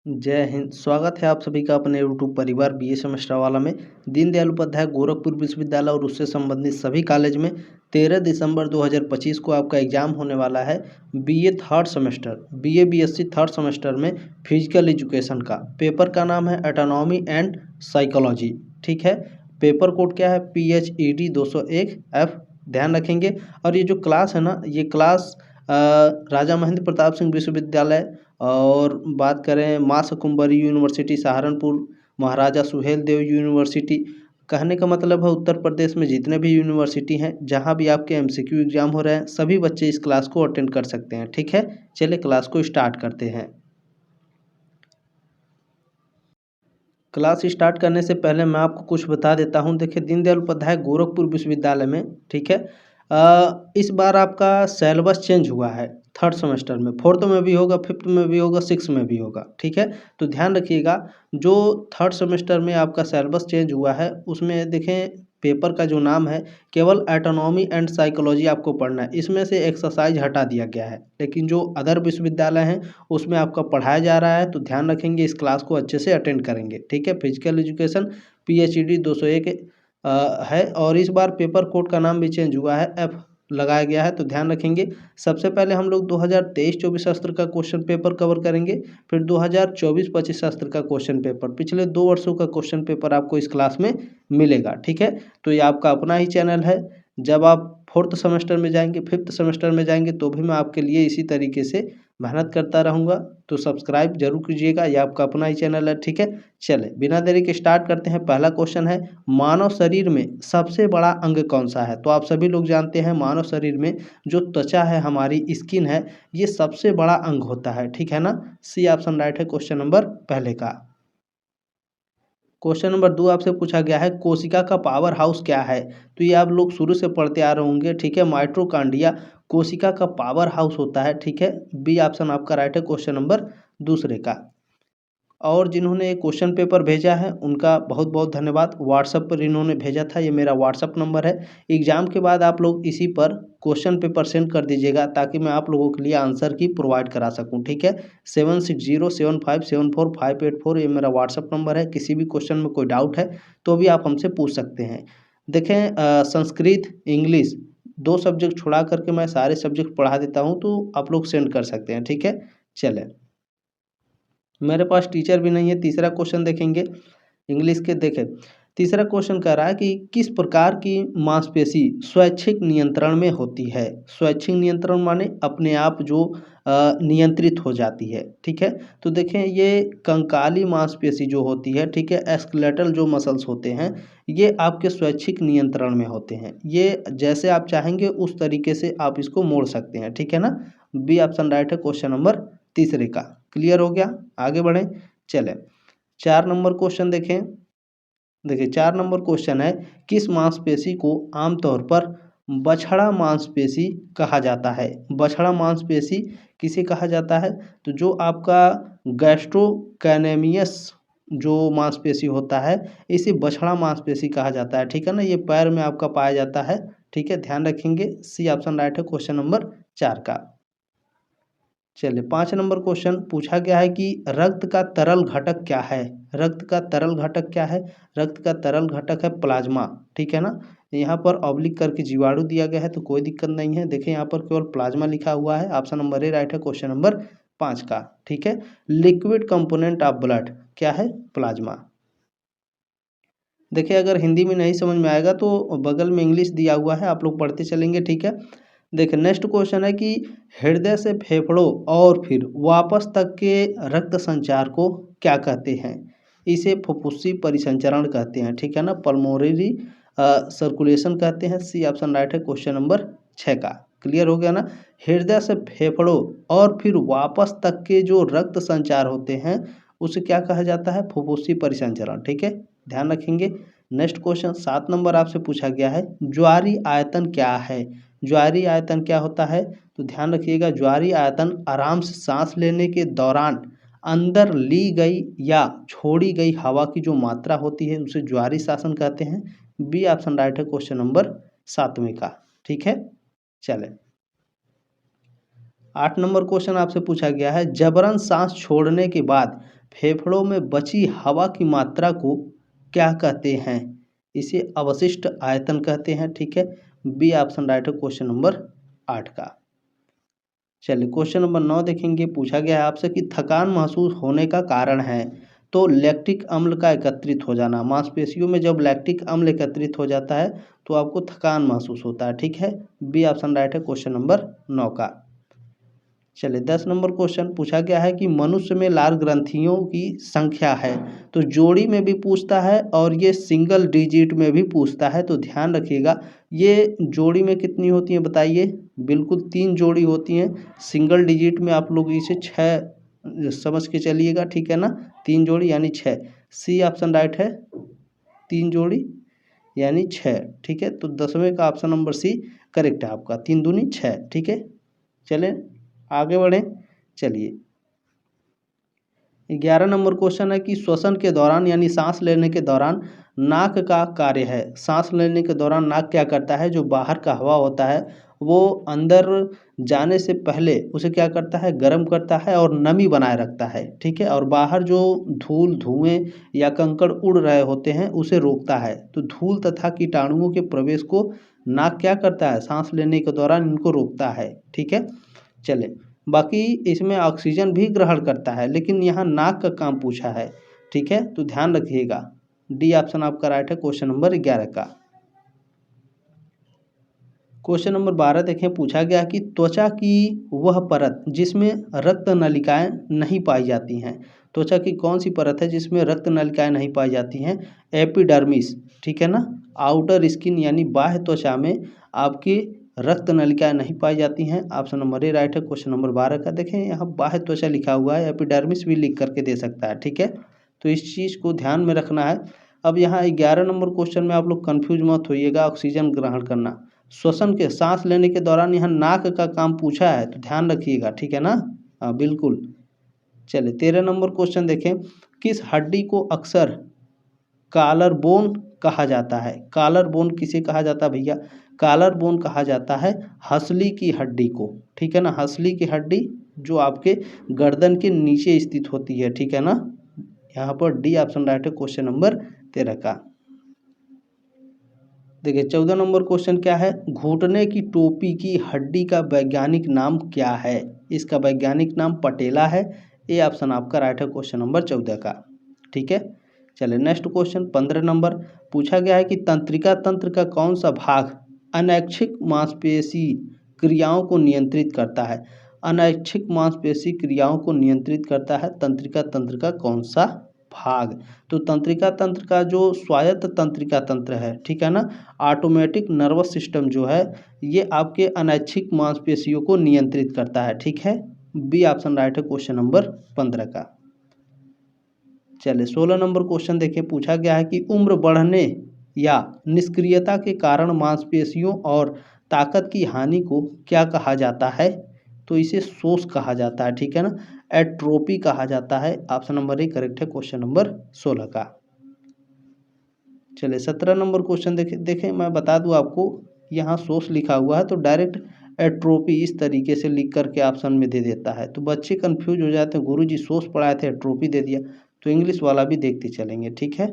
जय हिंद। स्वागत है आप सभी का अपने यूट्यूब परिवार बीए सेमेस्टर वाला में। दीनदयाल उपाध्याय गोरखपुर विश्वविद्यालय और उससे संबंधित सभी कॉलेज में 13 दिसंबर 2025 को आपका एग्जाम होने वाला है। BA third semester, BA BSc third semester में फिजिकल एजुकेशन का पेपर का नाम है एटोनॉमी एंड साइकोलॉजी। ठीक है, पेपर कोड क्या है PHED 201F। ध्यान रखेंगे। और ये जो क्लास है ना, ये क्लास राजा महेंद्र प्रताप सिंह विश्वविद्यालय और बात करें माँ शाकुंभरी यूनिवर्सिटी सहारनपुर, महाराजा सुहेल देव यूनिवर्सिटी। कहने का मतलब है उत्तर प्रदेश में जितने भी यूनिवर्सिटी हैं, जहां भी आपके एमसीक्यू एग्जाम हो रहे हैं, सभी बच्चे इस क्लास को अटेंड कर सकते हैं। ठीक है, चलिए क्लास को स्टार्ट करते हैं। क्लास स्टार्ट करने से पहले मैं आपको कुछ बता देता हूं। देखिए, दीनदयाल उपाध्याय गोरखपुर विश्वविद्यालय में, ठीक है, इस बार आपका सिलेबस चेंज हुआ है। थर्ड सेमेस्टर में, फोर्थ में भी होगा, फिफ्थ में भी होगा, सिक्स में भी होगा। ठीक है, तो ध्यान रखिएगा। जो थर्ड सेमेस्टर में आपका सिलेबस चेंज हुआ है, उसमें देखें पेपर का जो नाम है, केवल एटोनॉमी एंड साइकोलॉजी आपको पढ़ना है। इसमें से एक्सरसाइज हटा दिया गया है, लेकिन जो अदर विश्वविद्यालय हैं उसमें आपका पढ़ाया जा रहा है। तो ध्यान रखेंगे, इस क्लास को अच्छे से अटेंड करेंगे। ठीक है, फिजिकल एजुकेशन PHED 201 है। और इस बार पेपर कोड का नाम भी चेंज हुआ है, F लगाया गया है। तो ध्यान रखेंगे। सबसे पहले हम लोग 2023-24 शास्त्र का क्वेश्चन पेपर कवर करेंगे, फिर 2024-25 शास्त्र का क्वेश्चन पेपर, पिछले 2 वर्षों का क्वेश्चन पेपर आपको इस क्लास में मिलेगा। ठीक है, तो ये आपका अपना ही चैनल है। जब आप फोर्थ सेमेस्टर में जाएंगे, फिफ्थ सेमेस्टर में जाएंगे, तो भी मैं आपके लिए इसी तरीके से मेहनत करता रहूँगा। तो सब्सक्राइब जरूर कीजिएगा, ये आपका अपना ही चैनल है। ठीक है, चले बिना देरी के स्टार्ट करते हैं। पहला क्वेश्चन है, मानव शरीर में सबसे बड़ा अंग कौन सा है? तो आप सभी लोग जानते हैं, मानव शरीर में जो त्वचा है, हमारी स्किन है, ये सबसे बड़ा अंग होता है। ठीक है ना, सी ऑप्शन राइट है क्वेश्चन नंबर पहले का। क्वेश्चन नंबर 2 आपसे पूछा गया है, कोशिका का पावर हाउस क्या है? तो ये आप लोग शुरू से पढ़ते आ रहे होंगे। ठीक है, माइटोकॉन्ड्रिया कोशिका का पावर हाउस होता है। ठीक है, बी ऑप्शन आपका राइट है क्वेश्चन नंबर दूसरे का। और जिन्होंने ये क्वेश्चन पेपर भेजा है, उनका बहुत बहुत धन्यवाद। व्हाट्सएप पर इन्होंने भेजा था, ये मेरा व्हाट्सएप नंबर है। एग्जाम के बाद आप लोग इसी पर क्वेश्चन पेपर सेंड कर दीजिएगा, ताकि मैं आप लोगों के लिए आंसर की प्रोवाइड करा सकूं। ठीक है, 7607574584 ये मेरा व्हाट्सएप नंबर है। किसी भी क्वेश्चन में कोई डाउट है तो भी आप हमसे पूछ सकते हैं। देखें, संस्कृत इंग्लिश 2 सब्जेक्ट छुड़ा करके मैं सारे सब्जेक्ट पढ़ा देता हूँ, तो आप लोग सेंड कर सकते हैं। ठीक है, चलें। मेरे पास टीचर भी नहीं है। तीसरा क्वेश्चन देखेंगे इंग्लिश के। देखें, तीसरा क्वेश्चन कह रहा है कि किस प्रकार की मांसपेशी स्वैच्छिक नियंत्रण में होती है? स्वैच्छिक नियंत्रण माने अपने आप जो नियंत्रित हो जाती है। ठीक है, तो देखें, ये कंकाली मांसपेशी जो होती है, ठीक है, स्केलेटल जो मसल्स होते हैं, ये आपके स्वैच्छिक नियंत्रण में होते हैं। ये जैसे आप चाहेंगे उस तरीके से आप इसको मोड़ सकते हैं। ठीक है ना, बी ऑप्शन राइट है क्वेश्चन नंबर तीसरे का। क्लियर हो गया, आगे बढ़ें। चलें, 4 नंबर क्वेश्चन देखें। देखिए, 4 नंबर क्वेश्चन है, किस मांसपेशी को आमतौर पर बछड़ा मांसपेशी कहा जाता है? बछड़ा मांसपेशी किसे कहा जाता है? तो जो आपका गैस्ट्रोकैनेमियस जो मांसपेशी होता है, इसे बछड़ा मांसपेशी कहा जाता है। ठीक है ना, ये पैर में आपका पाया जाता है। ठीक है, ध्यान रखेंगे, सी ऑप्शन राइट है क्वेश्चन नंबर 4 का। चलिए, 5 नंबर क्वेश्चन पूछा गया है कि रक्त का तरल घटक क्या है? रक्त का तरल घटक क्या है? रक्त का तरल घटक है प्लाज्मा। ठीक है ना, यहाँ पर ऑब्लिक करके जीवाणु दिया गया है, तो कोई दिक्कत नहीं है। देखिए, यहाँ पर केवल प्लाज्मा लिखा हुआ है। ऑप्शन नंबर ए राइट है क्वेश्चन नंबर 5 का। ठीक है, लिक्विड कंपोनेंट ऑफ ब्लड क्या है? प्लाज्मा। देखिए, अगर हिंदी में नहीं समझ में आएगा तो बगल में इंग्लिश दिया हुआ है, आप लोग पढ़ते चलेंगे। ठीक है, देखिए, नेक्स्ट क्वेश्चन है कि हृदय से फेफड़ों और फिर वापस तक के रक्त संचार को क्या कहते हैं? इसे फुफ्फुसी परिसंचरण कहते हैं। ठीक है ना, पल्मोनरी सर्कुलेशन कहते हैं। सी ऑप्शन राइट है क्वेश्चन नंबर 6 का। क्लियर हो गया ना, हृदय से फेफड़ों और फिर वापस तक के जो रक्त संचार होते हैं, उसे क्या कहा जाता है? फुफ्फुसी परिसंचरण। ठीक है, ध्यान रखेंगे। नेक्स्ट क्वेश्चन 7 नंबर आपसे पूछा गया है, ज्वारी आयतन क्या है? ज्वारी आयतन क्या होता है? तो ध्यान रखिएगा, ज्वारी आयतन आराम से सांस लेने के दौरान अंदर ली गई या छोड़ी गई हवा की जो मात्रा होती है, उसे ज्वारी शासन कहते हैं। बी ऑप्शन राइट है क्वेश्चन नंबर 7वें का। ठीक है, चले। 8 नंबर क्वेश्चन आपसे पूछा गया है, जबरन सांस छोड़ने के बाद फेफड़ों में बची हवा की मात्रा को क्या कहते हैं? इसे अवशिष्ट आयतन कहते हैं, ठीक है। बी ऑप्शन राइट है क्वेश्चन नंबर 8 का। चलिए क्वेश्चन नंबर 9 देखेंगे। पूछा गया है आपसे कि थकान महसूस होने का कारण है, तो लैक्टिक अम्ल का एकत्रित हो जाना। मांसपेशियों में जब लैक्टिक अम्ल एकत्रित हो जाता है तो आपको थकान महसूस होता है, ठीक है। बी ऑप्शन राइट है क्वेश्चन नंबर 9 का। चलिए 10 नंबर क्वेश्चन पूछा गया है कि मनुष्य में लाल ग्रंथियों की संख्या है, तो जोड़ी में भी पूछता है और ये सिंगल डिजिट में भी पूछता है, तो ध्यान रखिएगा। ये जोड़ी में कितनी होती हैं बताइए? बिल्कुल 3 जोड़ी होती हैं। सिंगल डिजिट में आप लोग इसे 6 समझ के चलिएगा, ठीक है ना। 3 जोड़ी यानी 6। सी ऑप्शन राइट है, 3 जोड़ी यानी 6, ठीक है। तो 10वें का ऑप्शन नंबर सी करेक्ट है आपका, 3 दूनी 6, ठीक है। चलें आगे बढ़ें। चलिए 11 नंबर क्वेश्चन है कि श्वसन के दौरान यानी सांस लेने के दौरान नाक का कार्य है। सांस लेने के दौरान नाक क्या करता है? जो बाहर का हवा होता है वो अंदर जाने से पहले उसे क्या करता है? गर्म करता है और नमी बनाए रखता है, ठीक है। और बाहर जो धूल धुएं या कंकड़ उड़ रहे होते हैं उसे रोकता है। तो धूल तथा कीटाणुओं के प्रवेश को नाक क्या करता है? सांस लेने के दौरान इनको रोकता है, ठीक है। चले बाकी इसमें ऑक्सीजन भी ग्रहण करता है, लेकिन यहाँ नाक का काम पूछा है, ठीक है। तो ध्यान रखिएगा, डी ऑप्शन आपका राइट है क्वेश्चन नंबर 11 का। क्वेश्चन नंबर 12 देखें। पूछा गया कि त्वचा की वह परत जिसमें रक्त नलिकाएं नहीं पाई जाती हैं। त्वचा की कौन सी परत है जिसमें रक्त नलिकाएं नहीं पाई जाती हैं? एपिडर्मिस, ठीक है ना। आउटर स्किन यानी बाह्य त्वचा में आपकी रक्त नलिकाएं नहीं पाई जाती हैं। ऑप्शन नंबर ए राइट है क्वेश्चन नंबर 12 का। देखें यहाँ बाह्य त्वचा लिखा हुआ है, एपिडर्मिस भी लिख करके दे सकता है, ठीक है। तो इस चीज़ को ध्यान में रखना है। अब यहाँ 11 नंबर क्वेश्चन में आप लोग कन्फ्यूज मत होइएगा। ऑक्सीजन ग्रहण करना, श्वसन के सांस लेने के दौरान यहाँ नाक का काम पूछा है, तो ध्यान रखिएगा, ठीक है ना। हाँ बिल्कुल। चलिए 13 नंबर क्वेश्चन देखें। किस हड्डी को अक्सर कॉलर बोन कहा जाता है? कॉलर बोन किसे कहा जाता है भैया? कॉलर बोन कहा जाता है हंसली की हड्डी को, ठीक है ना। हंसली की हड्डी जो आपके गर्दन के नीचे स्थित होती है, ठीक है ना। यहाँ पर डी ऑप्शन राइट है क्वेश्चन नंबर 13 का। देखिए 14 नंबर क्वेश्चन क्या है? घुटने की टोपी की हड्डी का वैज्ञानिक नाम क्या है? इसका वैज्ञानिक नाम पटेला है। ए ऑप्शन आपका राइट है क्वेश्चन नंबर 14 का, ठीक है। चलिए नेक्स्ट क्वेश्चन 15 नंबर पूछा गया है कि तंत्रिका तंत्र का कौन सा भाग अनैच्छिक मांसपेशी क्रियाओं को नियंत्रित करता है? अनैच्छिक मांसपेशी क्रियाओं को नियंत्रित करता है तंत्रिका तंत्र का कौन सा भाग? तो तंत्रिका तंत्र का जो स्वायत्त तंत्रिका तंत्र है, ठीक है ना, ऑटोमेटिक नर्वस सिस्टम जो है ये आपके अनैच्छिक मांसपेशियों को नियंत्रित करता है, ठीक है। बी ऑप्शन राइट है क्वेश्चन नंबर 15 का। चलिए 16 नंबर क्वेश्चन देखिए। पूछा गया है कि उम्र बढ़ने या निष्क्रियता के कारण मांसपेशियों और ताकत की हानि को क्या कहा जाता है? तो इसे शोष कहा जाता है, ठीक है ना। एट्रोपी कहा जाता है। ऑप्शन नंबर ए करेक्ट है क्वेश्चन नंबर 16 का। चलिए 17 नंबर क्वेश्चन देखें मैं बता दूं आपको, यहाँ शोष लिखा हुआ है तो डायरेक्ट एट्रोपी इस तरीके से लिख करके ऑप्शन में दे देता है, तो बच्चे कंफ्यूज हो जाते हैं, गुरुजी शोष पढ़ाए थे एट्रोपी दे दिया। तो इंग्लिश वाला भी देखते चलेंगे, ठीक है।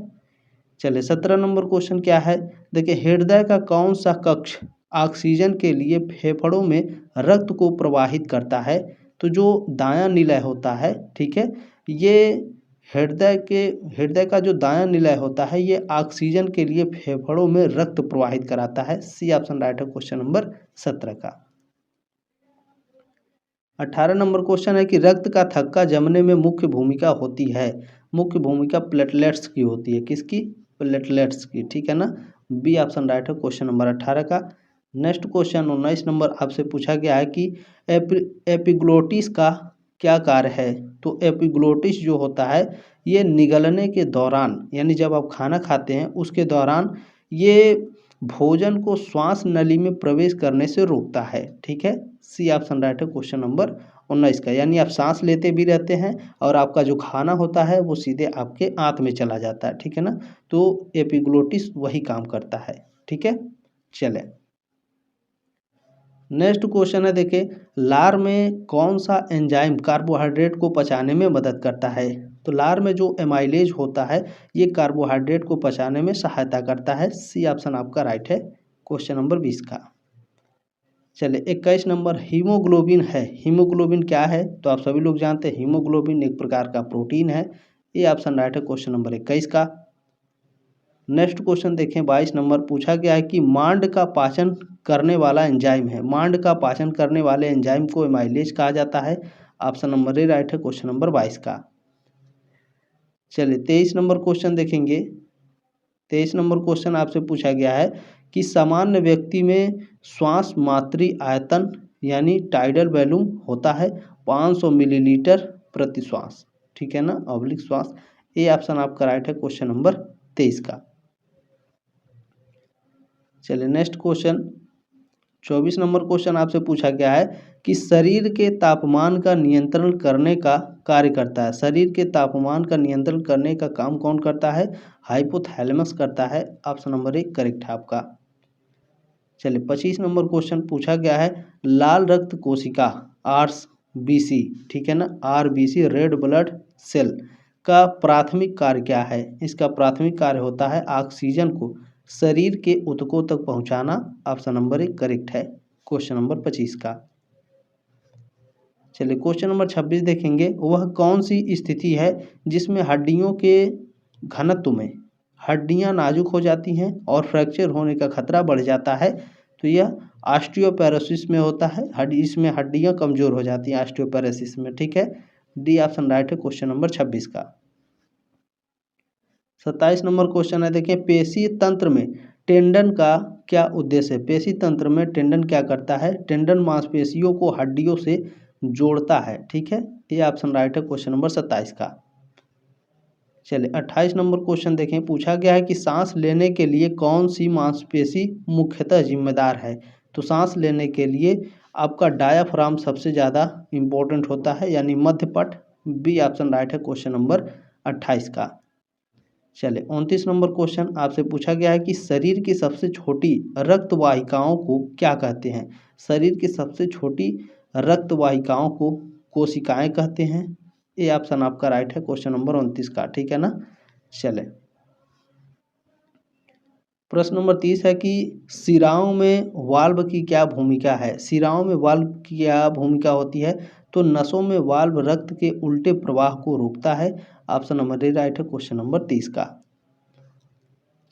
चलिए 17 नंबर क्वेश्चन क्या है? देखिए हृदय का कौन सा कक्ष ऑक्सीजन के लिए फेफड़ों में रक्त को प्रवाहित करता है? तो जो दायां निलय होता है, ठीक है, ये हृदय का जो दायां निलय होता है ये ऑक्सीजन के लिए फेफड़ों में रक्त प्रवाहित कराता है। सी ऑप्शन राइट है क्वेश्चन नंबर 17 का। 18 नंबर क्वेश्चन है कि रक्त का थक्का जमने में मुख्य भूमिका होती है। मुख्य भूमिका प्लेटलेट्स की होती है, किसकी? प्लेटलेट्स की, ठीक है ना। बी ऑप्शन राइट है क्वेश्चन नंबर 18 का। नेक्स्ट क्वेश्चन 19 नंबर आपसे पूछा गया है कि एपिग्लोटिस का क्या कार्य है? तो एपिग्लोटिस जो होता है ये निगलने के दौरान यानी जब आप खाना खाते हैं उसके दौरान ये भोजन को श्वास नली में प्रवेश करने से रोकता है, ठीक है। सी ऑप्शन राइट है क्वेश्चन नंबर 19 का। यानी आप सांस लेते भी रहते हैं और आपका जो खाना होता है वो सीधे आपके आंत में चला जाता है, ठीक है ना। तो एपिग्लोटिस वही काम करता है, ठीक है। चले नेक्स्ट क्वेश्चन है, देखिए लार में कौन सा एंजाइम कार्बोहाइड्रेट को पचाने में मदद करता है? तो लार में जो एमाइलेज होता है ये कार्बोहाइड्रेट को पचाने में सहायता करता है। सी ऑप्शन आपका राइट है क्वेश्चन नंबर 20 का। चलिए 21 नंबर, हीमोग्लोबिन है। हीमोग्लोबिन क्या है? तो आप सभी लोग जानते हैं हीमोग्लोबिन एक प्रकार का प्रोटीन है। ये ऑप्शन राइट है क्वेश्चन नंबर 21 का। नेक्स्ट क्वेश्चन देखें 22 नंबर, पूछा गया है कि मांड का पाचन करने वाला एंजाइम है। मांड का पाचन करने वाले एंजाइम को एमाइलेज कहा जाता है। ऑप्शन नंबर ए राइट है क्वेश्चन नंबर 22 का। चलिए 23 नंबर क्वेश्चन देखेंगे। 23 नंबर क्वेश्चन आपसे पूछा गया है कि सामान्य व्यक्ति में श्वास मात्री आयतन यानी टाइडल वॉल्यूम होता है 500 मिलीलीटर प्रति श्वास, ठीक है ना, ऑब्लिक श्वास। ए ऑप्शन आपका राइट है क्वेश्चन नंबर 23 का। चलिए नेक्स्ट क्वेश्चन 24 नंबर क्वेश्चन आपसे पूछा गया है कि शरीर के तापमान का नियंत्रण करने का कार्य करता है। शरीर के तापमान का नियंत्रण करने का काम कौन करता है? हाइपोथैलेमस करता है। ऑप्शन नंबर 1 करेक्ट है आपका। चलिए 25 नंबर क्वेश्चन पूछा गया है लाल रक्त कोशिका आरबीसी, ठीक है ना, आरबीसी रेड ब्लड सेल का प्राथमिक कार्य क्या है? इसका प्राथमिक कार्य होता है ऑक्सीजन को शरीर के ऊतकों तक पहुंचाना। ऑप्शन नंबर 1 करेक्ट है क्वेश्चन नंबर 25 का। चलिए क्वेश्चन नंबर 26 देखेंगे, वह कौन सी स्थिति है जिसमें हड्डियों के घनत्व में हड्डियां नाजुक हो जाती हैं और फ्रैक्चर होने का खतरा बढ़ जाता है? तो यह ऑस्टियोपेरोसिस में होता है। इसमें हड्डियां कमजोर हो जाती हैं ऑस्टियोपेरोसिस में, ठीक है। डी ऑप्शन राइट है क्वेश्चन नंबर 26 का। 27 नंबर क्वेश्चन है, देखिए पेशी तंत्र में टेंडन का क्या उद्देश्य है? पेशी तंत्र में टेंडन क्या करता है? टेंडन मांसपेशियों को हड्डियों से जोड़ता है, ठीक है। ये ऑप्शन राइट है क्वेश्चन नंबर 27 का। चलिए 28 नंबर क्वेश्चन देखें, पूछा गया है कि सांस लेने के लिए कौन सी मांसपेशी मुख्यतः जिम्मेदार है? तो सांस लेने के लिए आपका डायाफ्राम सबसे ज़्यादा इम्पोर्टेंट होता है यानी मध्यपट। बी ऑप्शन राइट है क्वेश्चन नंबर 28 का। चलिए 29 नंबर क्वेश्चन आपसे पूछा गया है कि शरीर की सबसे छोटी रक्त वाहिकाओं को क्या कहते हैं? शरीर की सबसे छोटी रक्त वाहिकाओं को कोशिकाएं कहते हैं। ये ऑप्शन आपका राइट है क्वेश्चन नंबर 29 का, ठीक है ना। चले प्रश्न नंबर 30 है कि शिराओं में वाल्व की क्या भूमिका है? शिराओं में वाल्व की क्या भूमिका होती है? तो नसों में वाल्व रक्त के उल्टे प्रवाह को रोकता है। ऑप्शन नंबर ए राइट है क्वेश्चन नंबर 30 का।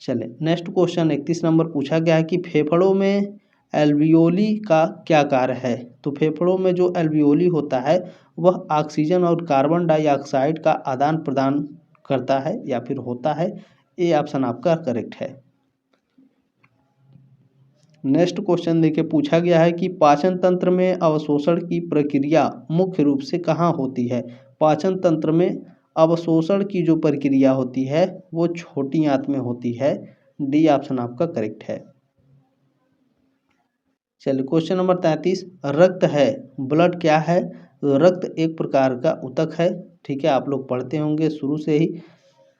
चले नेक्स्ट क्वेश्चन 31 नंबर पूछा गया है कि फेफड़ों में एल्वियोली का क्या कार्य है? तो फेफड़ों में जो एल्वियोली होता है वह ऑक्सीजन और कार्बन डाइऑक्साइड का आदान प्रदान करता है या फिर होता है। ये ऑप्शन आपका करेक्ट है। नेक्स्ट क्वेश्चन देखिए, पूछा गया है कि पाचन तंत्र में अवशोषण की प्रक्रिया मुख्य रूप से कहाँ होती है? पाचन तंत्र में अवशोषण की जो प्रक्रिया होती है वो छोटी आंत में होती है। डी ऑप्शन आपका करेक्ट है। चलिए क्वेश्चन नंबर 33, रक्त है ब्लड क्या है? तो रक्त एक प्रकार का ऊतक है, ठीक है, आप लोग पढ़ते होंगे शुरू से ही,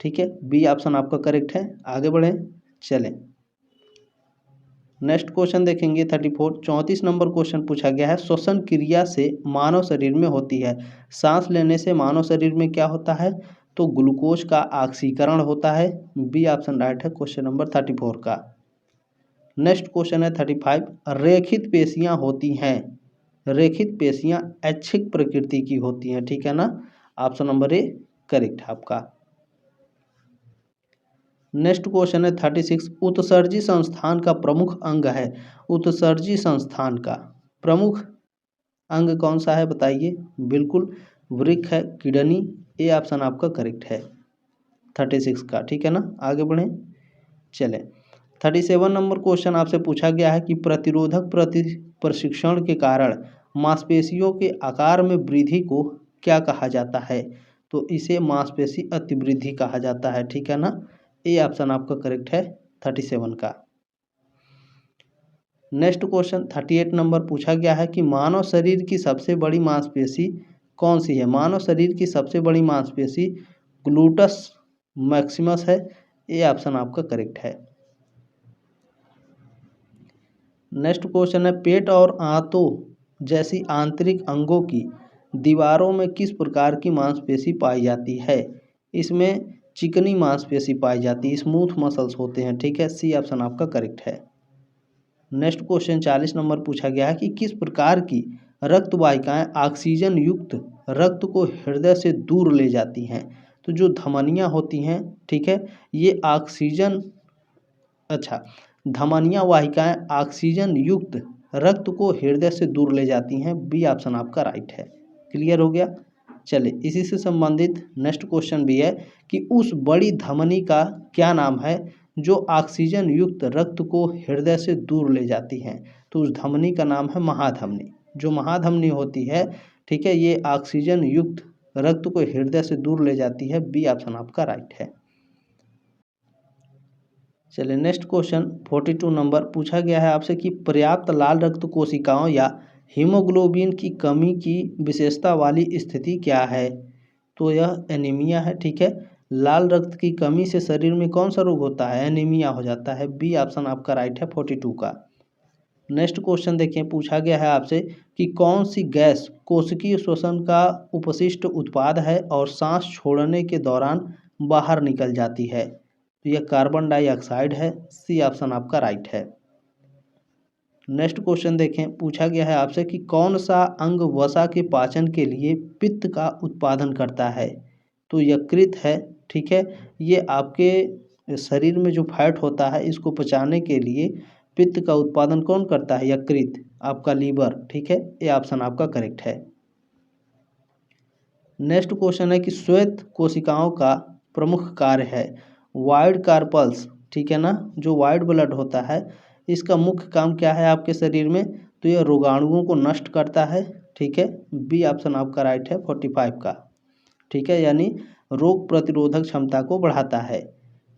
ठीक है। बी ऑप्शन आपका करेक्ट है। आगे बढ़ें। चलें नेक्स्ट क्वेश्चन देखेंगे 34 नंबर क्वेश्चन पूछा गया है श्वसन क्रिया से मानव शरीर में होती है। सांस लेने से मानव शरीर में क्या होता है? तो ग्लूकोज का ऑक्सीकरण होता है। बी ऑप्शन राइट है क्वेश्चन नंबर 34 का। नेक्स्ट क्वेश्चन है 35, रेखित पेशियां होती हैं। रेखित पेशियां ऐच्छिक प्रकृति की होती हैं, ठीक है ना। ऑप्शन नंबर ए करेक्ट है आपका। नेक्स्ट क्वेश्चन है 36, उत्सर्जी संस्थान का प्रमुख अंग है। उत्सर्जी संस्थान का प्रमुख अंग कौन सा है बताइए? बिल्कुल वृक्क है, किडनी। ए ऑप्शन आपका करेक्ट है 36 का, ठीक है ना। आगे बढ़ें। चलें 37 नंबर क्वेश्चन आपसे पूछा गया है कि प्रतिरोधक प्रशिक्षण के कारण मांसपेशियों के आकार में वृद्धि को क्या कहा जाता है? तो इसे मांसपेशी अतिवृद्धि कहा जाता है, ठीक है ना। ए ऑप्शन आपका करेक्ट है 37 का। नेक्स्ट क्वेश्चन 38 नंबर पूछा गया है कि मानव शरीर की सबसे बड़ी मांसपेशी कौन सी है? मानव शरीर की सबसे बड़ी मांसपेशी ग्लूटस मैक्सिमस है। ए ऑप्शन आपका करेक्ट है। नेक्स्ट क्वेश्चन है, पेट और आंतों जैसी आंतरिक अंगों की दीवारों में किस प्रकार की मांसपेशी पाई जाती है? इसमें चिकनी मांसपेशी पाई जाती है, स्मूथ मसल्स होते हैं, ठीक है। सी ऑप्शन आपका करेक्ट है। नेक्स्ट क्वेश्चन 40 नंबर पूछा गया है कि किस प्रकार की रक्त वाहिकाएं ऑक्सीजन युक्त रक्त को हृदय से दूर ले जाती हैं? तो जो धमनियां होती हैं, ठीक है, ये ऑक्सीजन, अच्छा, धमनियां वाहिकाएं ऑक्सीजन युक्त रक्त को हृदय से दूर ले जाती हैं। बी ऑप्शन आपका राइट है। क्लियर हो गया। चले, इसी से संबंधित नेक्स्ट क्वेश्चन भी है कि उस बड़ी धमनी का क्या नाम है जो ऑक्सीजन युक्त रक्त को हृदय से दूर ले जाती हैं? तो उस धमनी का नाम है महाधमनी। जो महाधमनी होती है, ठीक है, ये ऑक्सीजन युक्त रक्त को हृदय से दूर ले जाती है। बी ऑप्शन आपका राइट है। चलिए, नेक्स्ट क्वेश्चन 42 नंबर पूछा गया है आपसे कि पर्याप्त लाल रक्त कोशिकाओं या हीमोग्लोबिन की कमी की विशेषता वाली स्थिति क्या है? तो यह एनीमिया है, ठीक है। लाल रक्त की कमी से शरीर में कौन सा रोग होता है? एनीमिया हो जाता है। बी ऑप्शन आपका राइट है 42 का। नेक्स्ट क्वेश्चन देखिए, पूछा गया है आपसे कि कौन सी गैस कोशिकीय श्वसन का उपशिष्ट उत्पाद है और सांस छोड़ने के दौरान बाहर निकल जाती है? तो यह कार्बन डाइऑक्साइड है। सी ऑप्शन आपका राइट है। नेक्स्ट क्वेश्चन देखें, पूछा गया है आपसे कि कौन सा अंग वसा के पाचन के लिए पित्त का उत्पादन करता है? तो यकृत है, ठीक है। ये आपके शरीर में जो फैट होता है इसको पचाने के लिए पित्त का उत्पादन कौन करता है? यकृत, आपका लीवर, ठीक है। ये ऑप्शन आपका करेक्ट है। नेक्स्ट क्वेश्चन है कि श्वेत कोशिकाओं का प्रमुख कार्य है वाइट कार्पल्स, ठीक है ना, जो वाइट ब्लड होता है इसका मुख्य काम क्या है आपके शरीर में? तो यह रोगाणुओं को नष्ट करता है, ठीक है। बी ऑप्शन आपका राइट है 45 का, ठीक है, यानी रोग प्रतिरोधक क्षमता को बढ़ाता है।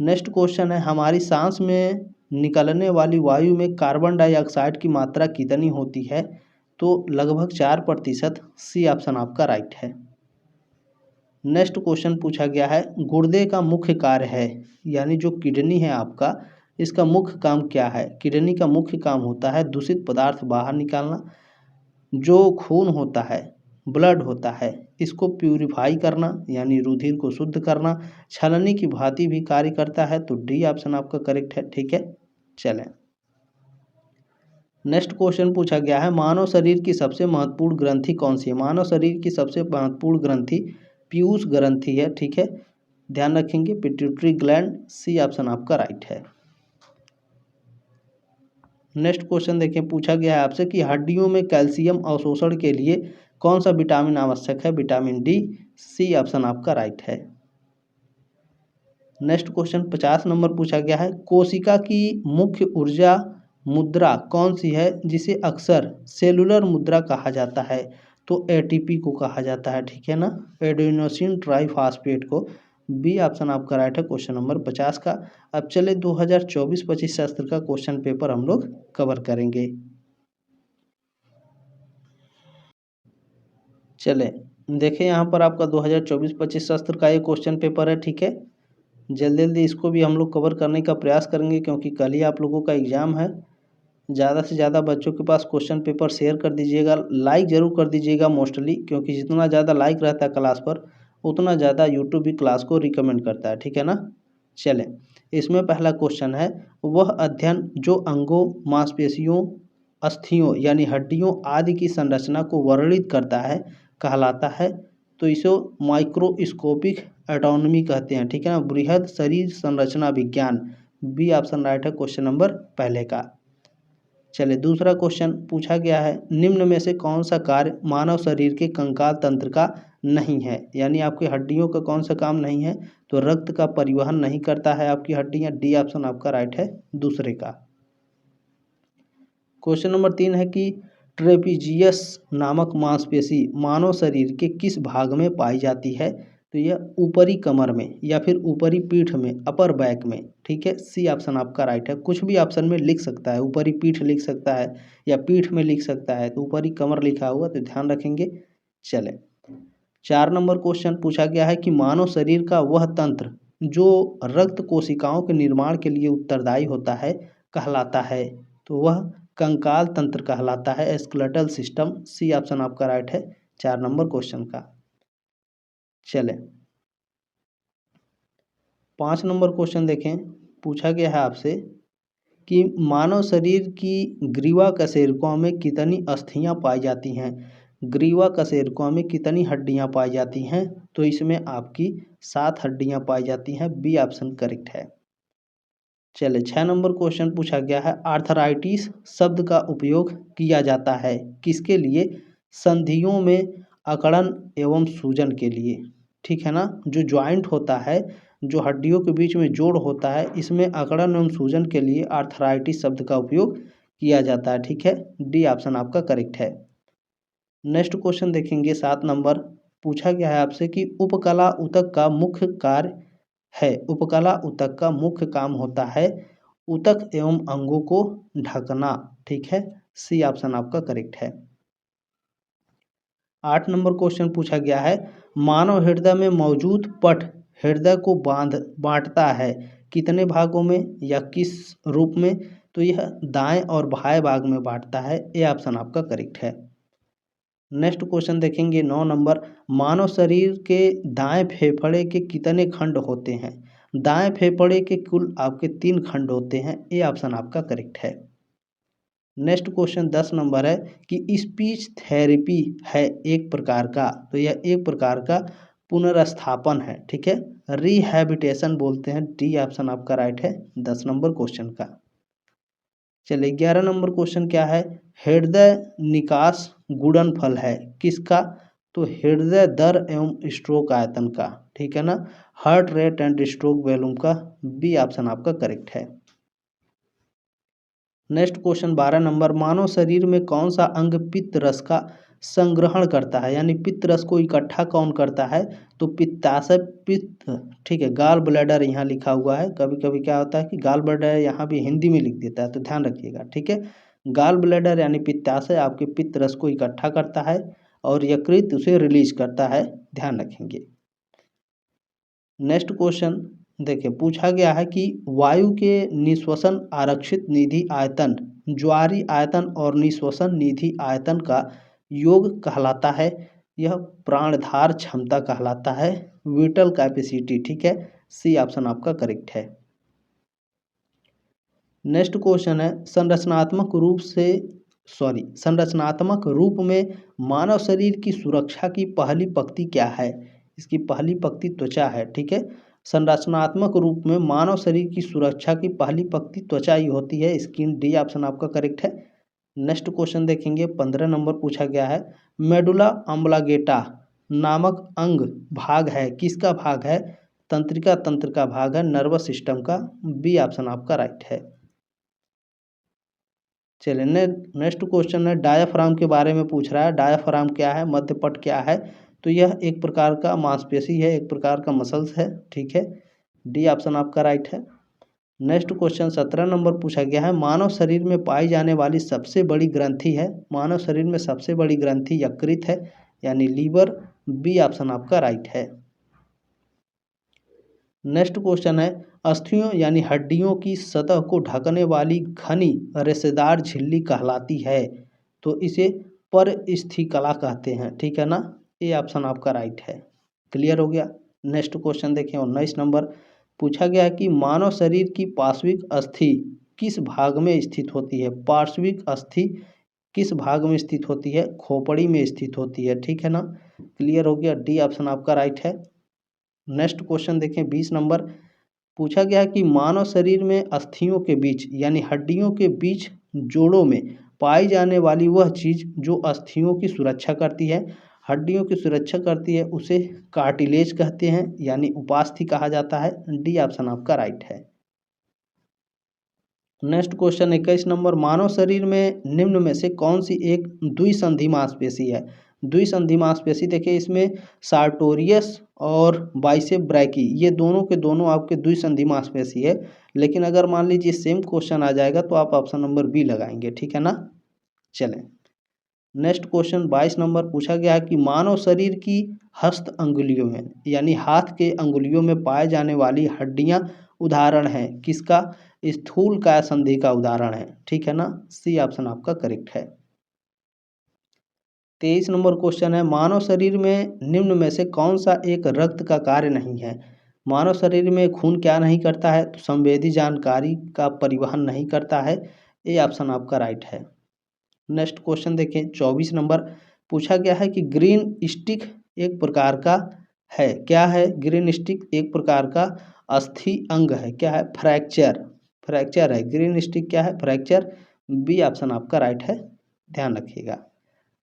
नेक्स्ट क्वेश्चन है, हमारी सांस में निकलने वाली वायु में कार्बन डाइऑक्साइड की मात्रा कितनी होती है? तो लगभग 4%। सी ऑप्शन आपका राइट है। नेक्स्ट क्वेश्चन पूछा गया है, गुर्दे का मुख्य कार्य है, यानी जो किडनी है आपका, इसका मुख्य काम क्या है? किडनी का मुख्य काम होता है दूषित पदार्थ बाहर निकालना। जो खून होता है, ब्लड होता है, इसको प्यूरिफाई करना, यानी रुधिर को शुद्ध करना। छलनी की भांति भी कार्य करता है। तो डी ऑप्शन आपका करेक्ट है, ठीक है। चलें, नेक्स्ट क्वेश्चन पूछा गया है, मानव शरीर की सबसे महत्वपूर्ण ग्रंथि कौन सी है? मानव शरीर की सबसे महत्वपूर्ण ग्रंथि पीयूष ग्रंथि है, ठीक है, ध्यान रखेंगे, पिट्यूटरी ग्लैंड। सी ऑप्शन आपका राइट है। नेक्स्ट क्वेश्चन देखें, पूछा गया है आपसे कि हड्डियों में कैल्शियम अवशोषण के लिए कौन सा विटामिन आवश्यक है? Vitamin D. सी ऑप्शन आपका राइट है। नेक्स्ट क्वेश्चन 50 नंबर पूछा गया है, कोशिका की मुख्य ऊर्जा मुद्रा कौन सी है जिसे अक्सर सेलुलर मुद्रा कहा जाता है? तो एटीपी को कहा जाता है, ठीक है ना, एडेनोसिन ट्राइफॉस्फेट को। बी ऑप्शन आपका राइट है क्वेश्चन नंबर 50 का। अब चले 2024-25 शास्त्र का क्वेश्चन पेपर हम लोग कवर करेंगे। चले, देखिए यहाँ पर आपका 2024-25 शास्त्र का ये क्वेश्चन पेपर है, ठीक है। जल्दी जल्दी इसको भी हम लोग कवर करने का प्रयास करेंगे क्योंकि कल ही आप लोगों का एग्ज़ाम है। ज़्यादा से ज़्यादा बच्चों के पास क्वेश्चन पेपर शेयर कर दीजिएगा, लाइक ज़रूर कर दीजिएगा मोस्टली, क्योंकि जितना ज़्यादा लाइक रहता है क्लास पर उतना ज़्यादा यूट्यूब भी क्लास को रिकमेंड करता है, ठीक है ना। चलें, इसमें पहला क्वेश्चन है, वह अध्ययन जो अंगों, मांसपेशियों, अस्थियों यानी हड्डियों आदि की संरचना को वर्णित करता है कहलाता है? तो इसे माइक्रोस्कोपिक एटॉनमी कहते हैं, ठीक है ना, बृहद शरीर संरचना विज्ञान। बी ऑप्शन राइट है क्वेश्चन नंबर पहले का। चलिए, दूसरा क्वेश्चन पूछा गया है, निम्न में से कौन सा कार्य मानव शरीर के कंकाल तंत्र का नहीं है? यानी आपकी हड्डियों का कौन सा काम नहीं है? तो रक्त का परिवहन नहीं करता है आपकी हड्डियां। डी ऑप्शन आपका राइट है दूसरे का। क्वेश्चन नंबर 3 है कि ट्रेपीजियस नामक मांसपेशी मानव शरीर के किस भाग में पाई जाती है? तो यह ऊपरी कमर में या फिर ऊपरी पीठ में, अपर बैक में, ठीक है। सी ऑप्शन आपका राइट है। कुछ भी ऑप्शन में लिख सकता है, ऊपरी पीठ लिख सकता है या पीठ में लिख सकता है, तो ऊपरी कमर लिखा हुआ तो ध्यान रखेंगे। चले, 4 नंबर क्वेश्चन पूछा गया है कि मानव शरीर का वह तंत्र जो रक्त कोशिकाओं के निर्माण के लिए उत्तरदायी होता है कहलाता है? तो वह कंकाल तंत्र कहलाता है, स्केलेटल सिस्टम। सी ऑप्शन आपका राइट है 4 नंबर क्वेश्चन का। चले 5 नंबर क्वेश्चन देखें। पूछा गया है आपसे कि मानव शरीर की ग्रीवा कशेरुकों में कितनी अस्थियां पाई जाती हैं। ग्रीवा कशेरुकों में कितनी हड्डियां पाई जाती हैं? तो इसमें आपकी 7 हड्डियां पाई जाती हैं। बी ऑप्शन करेक्ट है। चले 6 नंबर क्वेश्चन पूछा गया है, आर्थराइटिस शब्द का उपयोग किया जाता है किसके लिए? संधियों में अकड़न एवं सूजन के लिए। ठीक है ना, जो ज्वाइंट होता है, जो हड्डियों के बीच में जोड़ होता है, इसमें अकड़न एवं सूजन के लिए आर्थराइटिस शब्द का उपयोग किया जाता है। ठीक है, डी ऑप्शन आपका करेक्ट है। नेक्स्ट क्वेश्चन देखेंगे 7 नंबर। पूछा गया है आपसे कि उपकला ऊतक का मुख्य कार्य है। उपकला ऊतक का मुख्य काम होता है ऊतक एवं अंगों को ढकना। ठीक है, सी ऑप्शन आपका करेक्ट है। 8 नंबर क्वेश्चन पूछा गया है, मानव हृदय में मौजूद पट हृदय को बांटता है कितने भागों में या किस रूप में? तो यह दाएं और बाएं भाग में बांटता है। ए ऑप्शन आपका करेक्ट है। नेक्स्ट क्वेश्चन देखेंगे 9 नंबर। मानव शरीर के दाएं फेफड़े के कितने खंड होते हैं? दाएं फेफड़े के कुल आपके 3 खंड होते हैं। ए ऑप्शन आपका करेक्ट है। नेक्स्ट क्वेश्चन 10 नंबर है कि स्पीच थेरेपी है एक प्रकार का, तो यह एक प्रकार का पुनर्स्थापन है। ठीक है, रिहैबिलिटेशन बोलते हैं। डी ऑप्शन आपका राइट है 10 नंबर क्वेश्चन का। चलिए 11 नंबर क्वेश्चन क्या है, हृदय निकास गुणनफल है किसका? तो हृदय दर एवं स्ट्रोक आयतन का। ठीक है ना, heart rate and stroke volume का। बी ऑप्शन आपका करेक्ट है। नेक्स्ट क्वेश्चन 12 नंबर, मानव शरीर में कौन सा अंग पित्त रस का संग्रहण करता है, यानी पित्त रस को इकट्ठा कौन करता है? तो पित्ताशय पित्त। ठीक है, गाल ब्लैडर यहाँ लिखा हुआ है। कभी कभी क्या होता है कि गाल ब्लैडर यहाँ भी हिंदी में लिख देता है, तो ध्यान रखिएगा। ठीक है, गाल ब्लैडर यानी पित्ताशय आपके पित्त रस को इकट्ठा करता है और यकृत उसे रिलीज करता है, ध्यान रखेंगे। नेक्स्ट क्वेश्चन देखिए, पूछा गया है कि वायु के निश्वसन आरक्षित निधि आयतन, ज्वारी आयतन और निश्वसन निधि आयतन का योग कहलाता है। यह प्राणधार क्षमता कहलाता है, विटल कैपेसिटी। ठीक है, सी ऑप्शन आपका करेक्ट है। नेक्स्ट क्वेश्चन है, संरचनात्मक रूप में मानव शरीर की सुरक्षा की पहली पंक्ति क्या है? इसकी पहली पंक्ति त्वचा है। ठीक है, संरचनात्मक रूप में मानव शरीर की सुरक्षा की पहली पंक्ति त्वचा ही होती है, स्किन। डी ऑप्शन आपका करेक्ट है। नेक्स्ट क्वेश्चन देखेंगे 15 नंबर पूछा गया है, मेडुला ऑब्लांगेटा नामक अंग भाग है किसका भाग है? तंत्रिका तंत्र का भाग है, नर्वस सिस्टम का। बी ऑप्शन आपका राइट है। चलिए नेक्स्ट क्वेश्चन है, डायाफ्राम के बारे में पूछ रहा है। डायाफ्राम क्या है, मध्यपट क्या है? तो यह एक प्रकार का मांसपेशी है, एक प्रकार का मसल्स है। ठीक है, डी ऑप्शन आपका राइट है। नेक्स्ट क्वेश्चन 17 नंबर पूछा गया है, मानव शरीर में पाई जाने वाली सबसे बड़ी ग्रंथि है। मानव शरीर में सबसे बड़ी ग्रंथि यकृत है, यानी लीवर। बी ऑप्शन आपका राइट है। नेक्स्ट क्वेश्चन है, अस्थियों यानी हड्डियों की सतह को ढकने वाली घनी रेशेदार झिल्ली कहलाती है, तो इसे परस्थिकला कहते हैं। ठीक है ना, ये ऑप्शन आपका राइट है। क्लियर हो गया। नेक्स्ट क्वेश्चन देखें 19 नंबर पूछा गया कि मानव शरीर की पार्श्विक अस्थि किस भाग में स्थित होती है? पार्श्विक अस्थि किस भाग में स्थित होती है? खोपड़ी में स्थित होती है। ठीक है ना, क्लियर हो गया। डी ऑप्शन आपका राइट है। नेक्स्ट क्वेश्चन देखें 20 नंबर पूछा गया कि मानव शरीर में अस्थियों के बीच यानी हड्डियों के बीच जोड़ों में पाई जाने वाली वह चीज जो अस्थियों की सुरक्षा करती है, हड्डियों की सुरक्षा करती है, उसे कार्टिलेज कहते हैं, यानी उपास्थि कहा जाता है। डी ऑप्शन आपका राइट है। नेक्स्ट क्वेश्चन 21 नंबर, मानव शरीर में निम्न में से कौन सी एक द्विसंधि मांसपेशी है? द्विसंधि मांसपेशी देखिए, इसमें सार्टोरियस और बाइसेप ब्रैकी ये दोनों के दोनों आपके द्विसंधि मांसपेशी है। लेकिन अगर मान लीजिए सेम क्वेश्चन आ जाएगा तो आप ऑप्शन नंबर बी लगाएंगे। ठीक है ना, चलें नेक्स्ट क्वेश्चन 22 नंबर पूछा गया है कि मानव शरीर की हस्त अंगुलियों में यानी हाथ के अंगुलियों में पाए जाने वाली हड्डियां उदाहरण हैं किसका? स्थूल काय संधि का उदाहरण है, ठीक है ना। सी ऑप्शन आपका करेक्ट है। 23 नंबर क्वेश्चन है, मानव शरीर में निम्न में से कौन सा एक रक्त का कार्य नहीं है। मानव शरीर में खून क्या नहीं करता है, तो संवेदी जानकारी का परिवहन नहीं करता है। ये ऑप्शन आपका राइट है। नेक्स्ट क्वेश्चन देखें, 24 नंबर पूछा गया है कि ग्रीन स्टिक एक प्रकार का है, क्या है। ग्रीन स्टिक एक प्रकार का अस्थि अंग है, क्या है, फ्रैक्चर। फ्रैक्चर है ग्रीन स्टिक, क्या है, फ्रैक्चर। बी ऑप्शन आपका राइट है, ध्यान रखिएगा।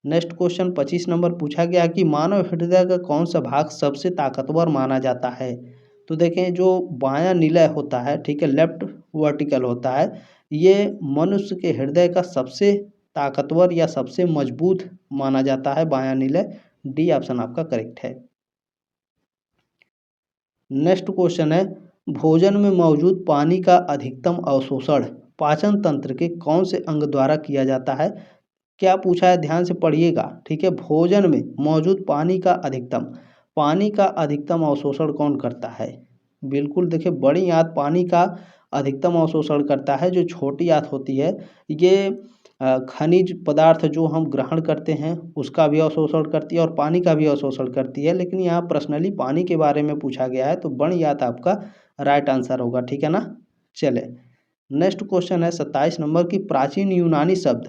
नेक्स्ट क्वेश्चन 25 नंबर पूछा गया कि मानव हृदय का कौन सा भाग सबसे ताकतवर माना जाता है। तो देखें, जो बायां निलय होता है, ठीक है, लेफ्ट वर्टिकल होता है, ये मनुष्य के हृदय का सबसे ताकतवर या सबसे मजबूत माना जाता है, बायां निलय। डी ऑप्शन आपका करेक्ट है। नेक्स्ट क्वेश्चन है, भोजन में मौजूद पानी का अधिकतम अवशोषण पाचन तंत्र के कौन से अंग द्वारा किया जाता है। क्या पूछा है, ध्यान से पढ़िएगा, ठीक है। भोजन में मौजूद पानी का अधिकतम अवशोषण कौन करता है। बिल्कुल देखिए, बड़ी आंत पानी का अधिकतम अवशोषण करता है। जो छोटी आंत होती है, ये खनिज पदार्थ जो हम ग्रहण करते हैं उसका भी अवशोषण करती है और पानी का भी अवशोषण करती है, लेकिन यहाँ पर्सनली पानी के बारे में पूछा गया है, तो बड़ी आंत आपका राइट आंसर होगा, ठीक है ना। चले, नेक्स्ट क्वेश्चन है 27 नंबर की, प्राचीन यूनानी शब्द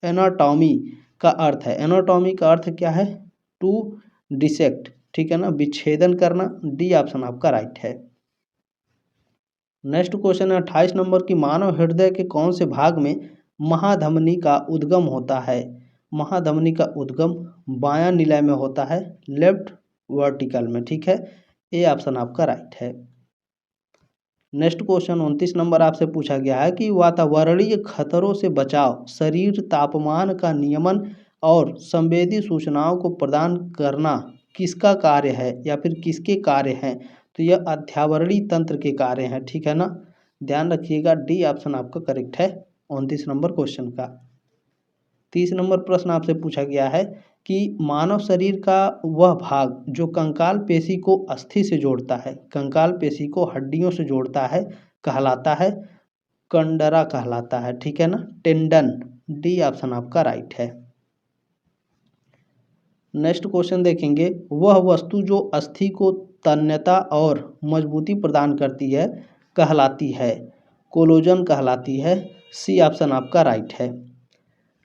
एनाटॉमी का अर्थ है। एनाटॉमी का अर्थ क्या है, टू डिसेक्ट, ठीक है ना, विच्छेदन करना। डी ऑप्शन आपका राइट है। नेक्स्ट क्वेश्चन है 28 नंबर की, मानव हृदय के कौन से भाग में महाधमनी का उद्गम होता है। महाधमनी का उद्गम बायां निलय में होता है, लेफ्ट वर्टिकल में, ठीक है। ए ऑप्शन आपका राइट है। नेक्स्ट क्वेश्चन 29 नंबर आपसे पूछा गया है कि वातावरणीय खतरों से बचाव, शरीर तापमान का नियमन और संवेदी सूचनाओं को प्रदान करना किसका कार्य है या फिर किसके कार्य हैं। तो यह अध्यावरणीय तंत्र के कार्य हैं, ठीक है ना। ध्यान रखिएगा, डी ऑप्शन आपका करेक्ट है 29 नंबर क्वेश्चन का। 30 नंबर प्रश्न आपसे पूछा गया है कि मानव शरीर का वह भाग जो कंकाल पेशी को अस्थि से जोड़ता है, कंकाल पेशी को हड्डियों से जोड़ता है, कहलाता है कंडरा कहलाता है, ठीक है ना, टेंडन। डी ऑप्शन आपका राइट है। नेक्स्ट क्वेश्चन देखेंगे, वह वस्तु जो अस्थि को तन्यता और मजबूती प्रदान करती है कहलाती है, कोलोजन कहलाती है। सी ऑप्शन आपका राइट है।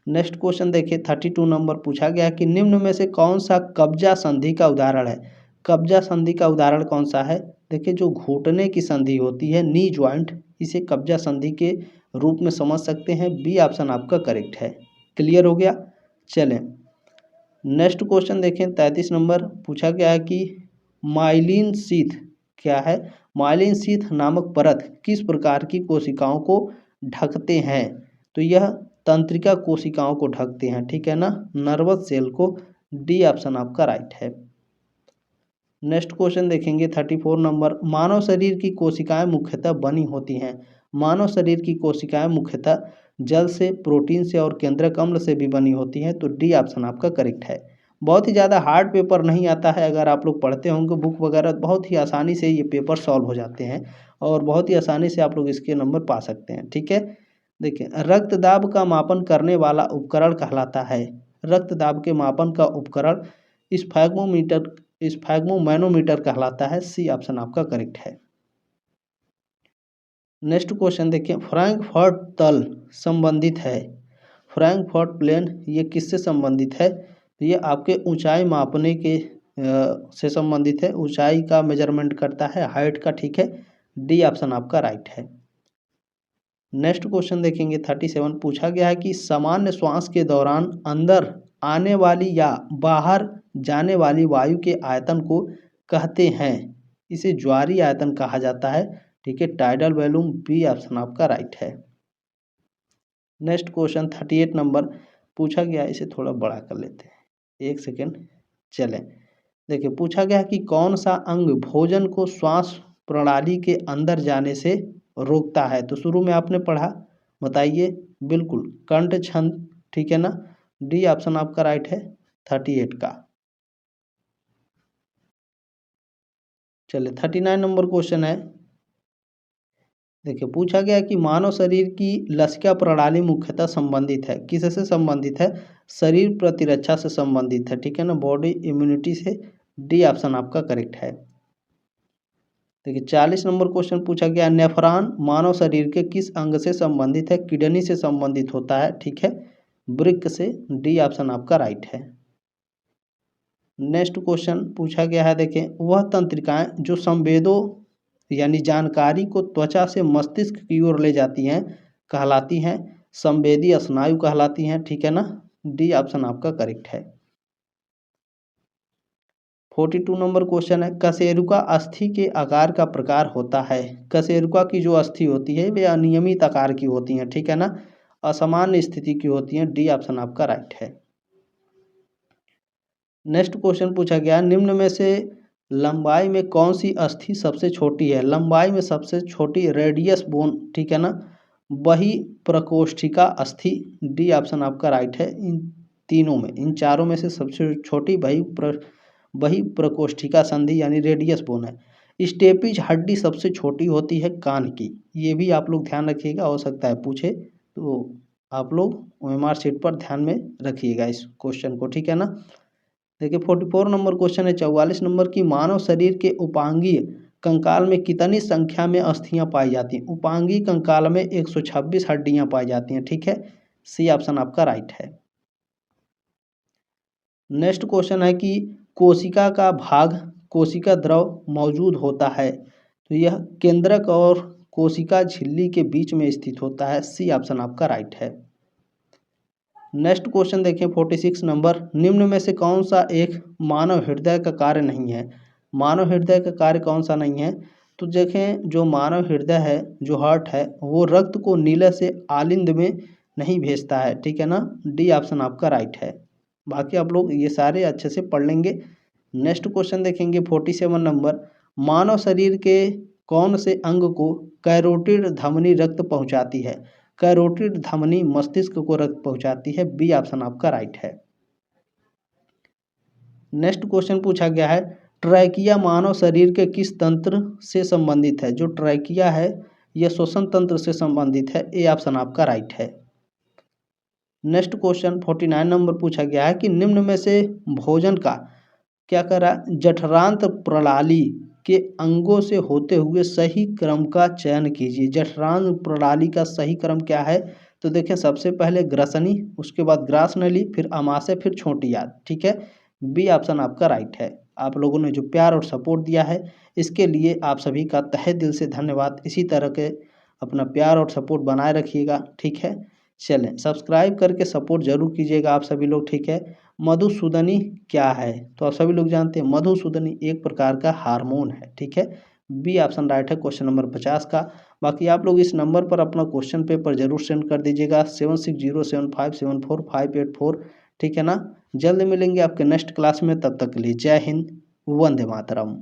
नेक्स्ट क्वेश्चन देखिए 32 नंबर पूछा गया कि निम्न में से कौन सा कब्जा संधि का उदाहरण है। कब्जा संधि का उदाहरण कौन सा है। देखिए, जो घुटने की संधि होती है, नी ज्वाइंट, इसे कब्जा संधि के रूप में समझ सकते हैं। बी ऑप्शन आपका करेक्ट है। क्लियर हो गया। चलें, नेक्स्ट क्वेश्चन देखें 33 नंबर पूछा गया है कि माइलिन शीथ क्या है। माइलिन शीथ नामक परत किस प्रकार की कोशिकाओं को ढकते हैं। तो यह तंत्रिका कोशिकाओं को ढकते हैं, ठीक है ना, नर्वस सेल को। डी ऑप्शन आपका राइट है। नेक्स्ट क्वेश्चन देखेंगे 34 नंबर, मानव शरीर की कोशिकाएं मुख्यतः बनी होती हैं। मानव शरीर की कोशिकाएं मुख्यतः जल से, प्रोटीन से और केंद्रक अम्ल से भी बनी होती हैं। तो डी ऑप्शन आपका करेक्ट है। बहुत ही ज़्यादा हार्ड पेपर नहीं आता है, अगर आप लोग पढ़ते होंगे बुक वगैरह, बहुत ही आसानी से ये पेपर सॉल्व हो जाते हैं और बहुत ही आसानी से आप लोग इसके नंबर पा सकते हैं, ठीक है। देखिए, रक्तदाब का मापन करने वाला उपकरण कहलाता है। रक्तदाब के मापन का उपकरण स्फैग्मोमैनोमीटर कहलाता है। सी ऑप्शन आपका करेक्ट है। नेक्स्ट क्वेश्चन देखिए, फ्रैंकफर्ट तल संबंधित है। फ्रैंकफर्ट प्लेन ये किससे संबंधित है। ये आपके ऊंचाई मापने के से संबंधित है, ऊंचाई का मेजरमेंट करता है, हाइट का, ठीक है। डी ऑप्शन आपका राइट है। नेक्स्ट क्वेश्चन देखेंगे 37 पूछा गया है कि सामान्य श्वास के दौरान अंदर आने वाली या बाहर जाने वाली वायु के आयतन को कहते हैं। इसे ज्वारीय आयतन कहा जाता है, ठीक है, टाइडल वॉल्यूम। बी ऑप्शन आपका राइट है। नेक्स्ट क्वेश्चन 38 नंबर पूछा गया, इसे थोड़ा बड़ा कर लेते हैं, एक सेकेंड। चलें, देखिए पूछा गया कि कौन सा अंग भोजन को श्वास प्रणाली के अंदर जाने से रोकता है। तो शुरू में आपने पढ़ा, बताइए। बिल्कुल, कंठ छंद, ठीक है ना। डी ऑप्शन आपका राइट है 38 का। चलिए 39 नंबर क्वेश्चन है देखिए पूछा गया है कि मानव शरीर की लसिका प्रणाली मुख्यतः संबंधित है, किससे संबंधित है? शरीर प्रतिरक्षा से संबंधित है, ठीक है ना, बॉडी इम्यूनिटी से। डी ऑप्शन आपका करेक्ट है। देखिए 40 नंबर क्वेश्चन पूछा गया, नेफ्रॉन मानव शरीर के किस अंग से संबंधित है? किडनी से संबंधित होता है, ठीक है, वृक्क से। डी ऑप्शन आपका राइट है। नेक्स्ट क्वेश्चन पूछा गया है, देखें, वह तंत्रिकाएं जो संवेदों यानी जानकारी को त्वचा से मस्तिष्क की ओर ले जाती हैं कहलाती हैं संवेदी स्नायु कहलाती हैं, ठीक है ना। डी ऑप्शन आपका करेक्ट है। 42 नंबर क्वेश्चन है, कशेरुका अस्थि के आकार का प्रकार होता है? कशेरुका की जो अस्थि होती है वे अनियमित आकार की होती हैं, ठीक है ना, असामान्य स्थिति की होती हैं। डी ऑप्शन आपका राइट है। नेक्स्ट क्वेश्चन पूछा गया, निम्न में से लंबाई में कौन सी अस्थि सबसे छोटी है? लंबाई में सबसे छोटी रेडियस बोन, ठीक है ना, बही प्रकोष्ठिका अस्थि। डी ऑप्शन आपका राइट है। इन तीनों में, इन चारों में से सबसे छोटी बही प्रकोष्ठिका संधि यानी रेडियस बोन है। स्टेपिज हड्डी सबसे छोटी होती है कान की, ये भी आप लोग ध्यान रखिएगा, हो सकता है पूछे, तो आप लोग ओएमआर शीट पर ध्यान में रखिएगा इस क्वेश्चन को, ठीक है ना। देखिए 44 नंबर क्वेश्चन है, 44 नंबर की, मानव शरीर के उपांगीय कंकाल में कितनी संख्या में अस्थियां पाई जाती हैं? उपांगीय कंकाल में 126 हड्डियां पाई जाती हैं, ठीक है, सी ऑप्शन आपका राइट है। नेक्स्ट क्वेश्चन है कि कोशिका का भाग कोशिका द्रव मौजूद होता है, तो यह केंद्रक और कोशिका झिल्ली के बीच में स्थित होता है। सी ऑप्शन आपका राइट है। नेक्स्ट क्वेश्चन देखें 46 नंबर, निम्न में से कौन सा एक मानव हृदय का कार्य नहीं है? मानव हृदय का कार्य कौन सा नहीं है? तो देखें, जो मानव हृदय है, जो हार्ट है, वो रक्त को नीले से आलिंद में नहीं भेजता है, ठीक है ना। डी ऑप्शन आपका राइट है। बाकी आप लोग ये सारे अच्छे से पढ़ लेंगे। नेक्स्ट क्वेश्चन देखेंगे 47 नंबर, मानव शरीर के कौन से अंग को कैरोटिड धमनी रक्त पहुंचाती है? कैरोटिड धमनी मस्तिष्क को रक्त पहुंचाती है। बी ऑप्शन आपका राइट है। नेक्स्ट क्वेश्चन पूछा गया है, ट्रैकिया मानव शरीर के किस तंत्र से संबंधित है? जो ट्रैकिया है यह श्वसन तंत्र से संबंधित है। ए ऑप्शन आपका राइट है। नेक्स्ट क्वेश्चन 49 नंबर पूछा गया है कि निम्न में से भोजन का क्या करा जठरांत्र प्रणाली के अंगों से होते हुए सही क्रम का चयन कीजिए। जठरांत्र प्रणाली का सही क्रम क्या है? तो देखें, सबसे पहले ग्रसनी, उसके बाद ग्रास नली, फिर अमाशय, फिर छोटी आंत, ठीक है। बी ऑप्शन आपका राइट है। आप लोगों ने जो प्यार और सपोर्ट दिया है इसके लिए आप सभी का तहे दिल से धन्यवाद। इसी तरह के अपना प्यार और सपोर्ट बनाए रखिएगा, ठीक है। चलें, सब्सक्राइब करके सपोर्ट जरूर कीजिएगा आप सभी लोग, ठीक है। मधुसूदनी क्या है? तो आप सभी लोग जानते हैं मधुसूदनी एक प्रकार का हार्मोन है, ठीक है। बी ऑप्शन राइट है क्वेश्चन नंबर 50 का। बाकी आप लोग इस नंबर पर अपना क्वेश्चन पेपर जरूर सेंड कर दीजिएगा 7607574584, ठीक है ना। जल्द मिलेंगे आपके नेक्स्ट क्लास में, तब तक के लिए जय हिंद, वंदे मातरम।